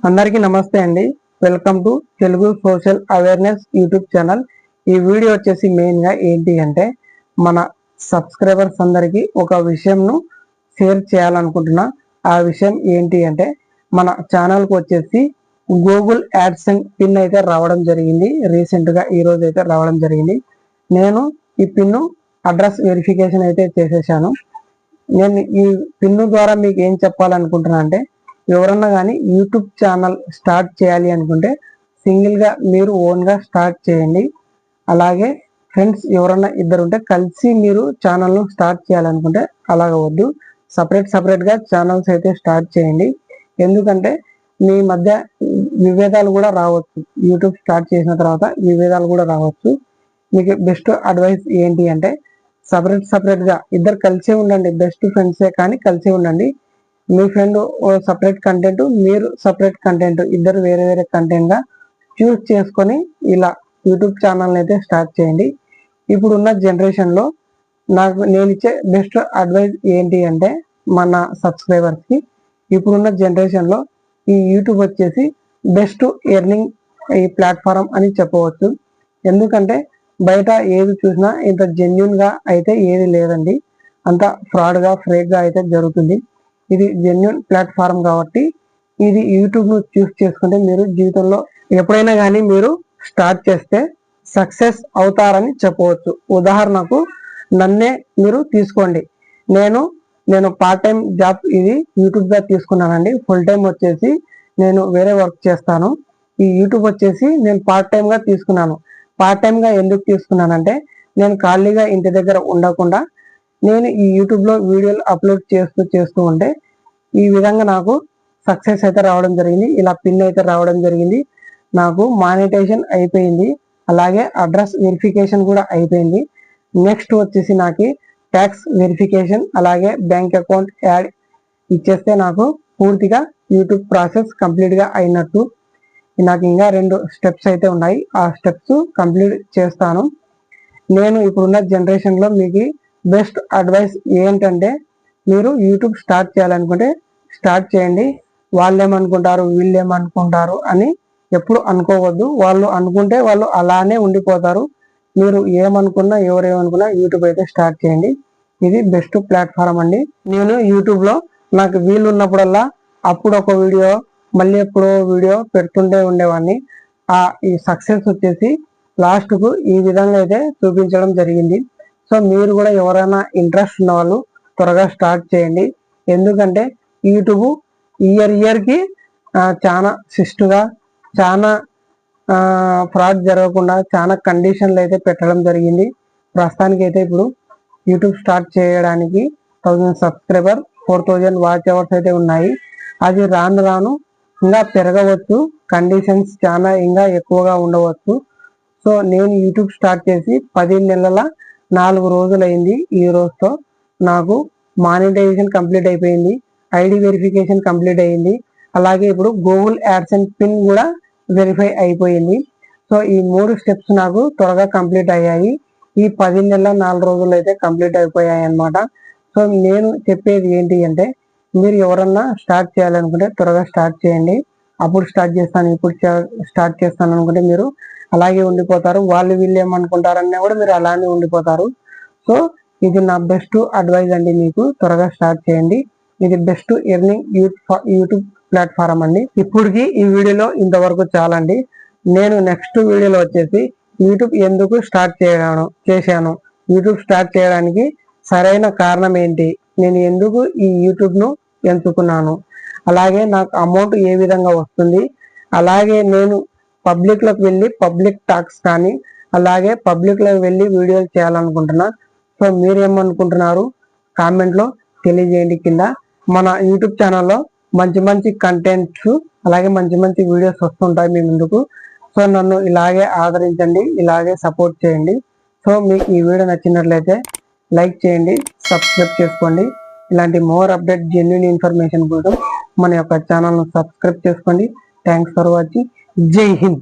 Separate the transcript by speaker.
Speaker 1: అందరికీ నమస్తే అండి. Welcome to Telugu social awareness YouTube channel. ఈ వీడియో వచ్చేసి మెయిన్గా ఏంటి అంటే మన సబ్స్క్రైబర్స్ అందరికీ ఒక విషయంను షేర్ చేయాలనుకుంటున్నా. ఆ విషయం ఏంటి అంటే మన ఛానల్కి వచ్చేసి గూగుల్ యాడ్సెన్స్ పిన్ అయితే రావడం జరిగింది. రీసెంట్గా ఈరోజు అయితే రావడం జరిగింది. నేను ఈ పిన్ను అడ్రస్ వెరిఫికేషన్ అయితే చేసేసాను. నేను ఈ పిన్ను ద్వారా మీకు ఏం చెప్పాలనుకుంటున్నా అంటే ఎవరన్నా కానీ యూట్యూబ్ ఛానల్ స్టార్ట్ చేయాలి అనుకుంటే సింగిల్గా మీరు ఓన్గా స్టార్ట్ చేయండి. అలాగే ఫ్రెండ్స్ ఎవరన్నా ఇద్దరు ఉంటే కలిసి మీరు ఛానల్ను స్టార్ట్ చేయాలనుకుంటే అలాగ వద్దు, సపరేట్గా ఛానల్స్ అయితే స్టార్ట్ చేయండి. ఎందుకంటే మీ మధ్య విభేదాలు కూడా రావచ్చు. యూట్యూబ్ స్టార్ట్ చేసిన తర్వాత విభేదాలు కూడా రావచ్చు. మీకు బెస్ట్ అడ్వైస్ ఏంటి అంటే సపరేట్గా ఇద్దరు కలిసే ఉండండి. బెస్ట్ ఫ్రెండ్సే కానీ కలిసే ఉండండి. మీ ఫ్రెండ్ సపరేట్ కంటెంట్, మీరు సపరేట్ కంటెంట్, ఇద్దరు వేరే వేరే కంటెంట్గా చూస్ చేసుకొని ఇలా యూట్యూబ్ ఛానల్ని అయితే స్టార్ట్ చేయండి. ఇప్పుడున్న జనరేషన్లో నేను ఇచ్చే బెస్ట్ అడ్వైస్ ఏంటి అంటే మన సబ్స్క్రైబర్స్కి ఇప్పుడున్న జనరేషన్లో ఈ యూట్యూబ్ వచ్చేసి బెస్ట్ ఎర్నింగ్ ఈ ప్లాట్ఫారం అని చెప్పవచ్చు. ఎందుకంటే బయట ఏది చూసినా ఇంత జెన్యున్గా అయితే ఏది లేదండి. అంత ఫ్రాడ్గా ఫేక్గా అయితే జరుగుతుంది. ఇది జెన్యున్ ప్లాట్ఫామ్ కాబట్టి ఇది యూట్యూబ్ను చూస్ చేసుకుంటే మీరు జీవితంలో ఎప్పుడైనా కానీ మీరు స్టార్ట్ చేస్తే సక్సెస్ అవుతారని చెప్పవచ్చు. ఉదాహరణకు నన్నే మీరు తీసుకోండి. నేను పార్ట్ టైం జాబ్ ఇది యూట్యూబ్గా తీసుకున్నానండి. ఫుల్ టైం వచ్చేసి నేను వేరే వర్క్ చేస్తాను. ఈ యూట్యూబ్ వచ్చేసి నేను పార్ట్ టైంగా తీసుకున్నాను. పార్ట్ టైంగా ఎందుకు తీసుకున్నానంటే నేను ఖాళీగా ఇంటి దగ్గర ఉండకుండా నేను ఈ యూట్యూబ్లో వీడియోలు అప్లోడ్ చేస్తూ ఉంటే ఈ విధంగా నాకు సక్సెస్ అయితే రావడం జరిగింది. ఇలా పిన్ అయితే రావడం జరిగింది. నాకు మానిటైజేషన్ అయిపోయింది. అలాగే అడ్రస్ వెరిఫికేషన్ కూడా అయిపోయింది. నెక్స్ట్ వచ్చేసి నాకు ట్యాక్స్ వెరిఫికేషన్ అలాగే బ్యాంక్ అకౌంట్ యాడ్ ఇచ్చేస్తే నాకు పూర్తిగా యూట్యూబ్ ప్రాసెస్ కంప్లీట్గా అయినట్టు. నాకు ఇంకా 2 స్టెప్స్ అయితే ఉన్నాయి. ఆ స్టెప్స్ కంప్లీట్ చేస్తాను. నేను ఇప్పుడున్న జనరేషన్లో మీకు బెస్ట్ అడ్వైస్ ఏంటంటే మీరు యూట్యూబ్ స్టార్ట్ చేయాలనుకుంటే స్టార్ట్ చేయండి. వాళ్ళు ఏమనుకుంటారు వీళ్ళు ఏమనుకుంటారు అని ఎప్పుడు అనుకోవద్దు. వాళ్ళు అనుకుంటే వాళ్ళు అలానే ఉండిపోతారు. మీరు ఏమనుకున్నా ఎవరేమనుకున్నా యూట్యూబ్ అయితే స్టార్ట్ చేయండి. ఇది బెస్ట్ ప్లాట్ఫారం అండి. నేను యూట్యూబ్లో నాకు వీలు ఉన్నప్పుడల్లా అప్పుడు ఒక వీడియో మళ్ళీ ఎప్పుడో వీడియో పెడుతుంటే ఉండేవాడిని. ఈ సక్సెస్ వచ్చేసి లాస్ట్కు ఈ విధంగా అయితే చూపించడం జరిగింది. సో మీరు కూడా ఎవరైనా ఇంట్రెస్ట్ ఉన్న వాళ్ళు త్వరగా స్టార్ట్ చేయండి. ఎందుకంటే యూట్యూబ్ ఇయర్కి చాలా సిస్టుగా చాలా ఫ్రాడ్ జరగకుండా చాలా కండిషన్లు అయితే పెట్టడం జరిగింది. ప్రస్తుతానికి అయితే ఇప్పుడు యూట్యూబ్ స్టార్ట్ చేయడానికి 1000 సబ్స్క్రైబర్ 4000 వాచ్ అవర్స్ అయితే ఉన్నాయి. అది రాను ఇంకా పెరగవచ్చు. కండిషన్స్ చాలా ఇంకా ఎక్కువగా ఉండవచ్చు. సో నేను యూట్యూబ్ స్టార్ట్ చేసి 10 నెలల 4 రోజులైంది. ఈ రోజుతో నాకు మానిటైజేషన్ కంప్లీట్ అయిపోయింది. ఐడి వెరిఫికేషన్ కంప్లీట్ అయ్యింది. అలాగే ఇప్పుడు గూగుల్ యాడ్సెన్స్ పిన్ కూడా వెరిఫై అయిపోయింది. సో ఈ 3 స్టెప్స్ నాకు త్వరగా కంప్లీట్ అయ్యాయి. ఈ 10 నెలల 4 రోజులు అయితే కంప్లీట్ అయిపోయాయి అన్నమాట. సో నేను చెప్పేది ఏంటి అంటే మీరు ఎవరన్నా స్టార్ట్ చేయాలనుకుంటే త్వరగా స్టార్ట్ చేయండి. అప్పుడు స్టార్ట్ చేస్తాను ఇప్పుడు స్టార్ట్ చేస్తాను అనుకుంటే మీరు అలాగే ఉండిపోతారు. వీళ్ళు ఏమనుకుంటారన్నా కూడా మీరు అలానే ఉండిపోతారు. సో ఇది నా బెస్ట్ అడ్వైజ్ అండి. మీకు త్వరగా స్టార్ట్ చేయండి. ఇది బెస్ట్ ఎర్నింగ్ యూట్యూబ్ ప్లాట్ఫారం అండి. ఇప్పటికి ఈ వీడియోలో ఇంతవరకు చాలండి. నేను నెక్స్ట్ వీడియోలో వచ్చేసి యూట్యూబ్ ఎందుకు స్టార్ట్ చేశాను, యూట్యూబ్ స్టార్ట్ చేయడానికి సరైన కారణం ఏంటి, నేను ఎందుకు ఈ యూట్యూబ్ను ఎంచుకున్నాను, అలాగే నాకు అమౌంట్ ఏ విధంగా వస్తుంది, అలాగే నేను పబ్లిక్లోకి వెళ్ళి పబ్లిక్ టాక్స్ కానీ అలాగే పబ్లిక్లోకి వెళ్ళి వీడియోలు చేయాలనుకుంటున్నా. సో మీరేమనుకుంటున్నారు కామెంట్లో తెలియజేయండి కింద. మన యూట్యూబ్ ఛానల్లో మంచి కంటెంట్స్ అలాగే మంచి వీడియోస్ వస్తుంటాయి మీ ముందుకు. సో నన్ను ఇలాగే ఆదరించండి, ఇలాగే సపోర్ట్ చేయండి. సో మీకు ఈ వీడియో నచ్చినట్లయితే లైక్ చేయండి, సబ్స్క్రైబ్ చేసుకోండి. ఇలాంటి మోర్ అప్డేట్ జెన్యూన్ ఇన్ఫర్మేషన్ కోసం మన యొక్క ఛానల్ను సబ్స్క్రైబ్ చేసుకోండి. Thanks for watching. జై హింద్.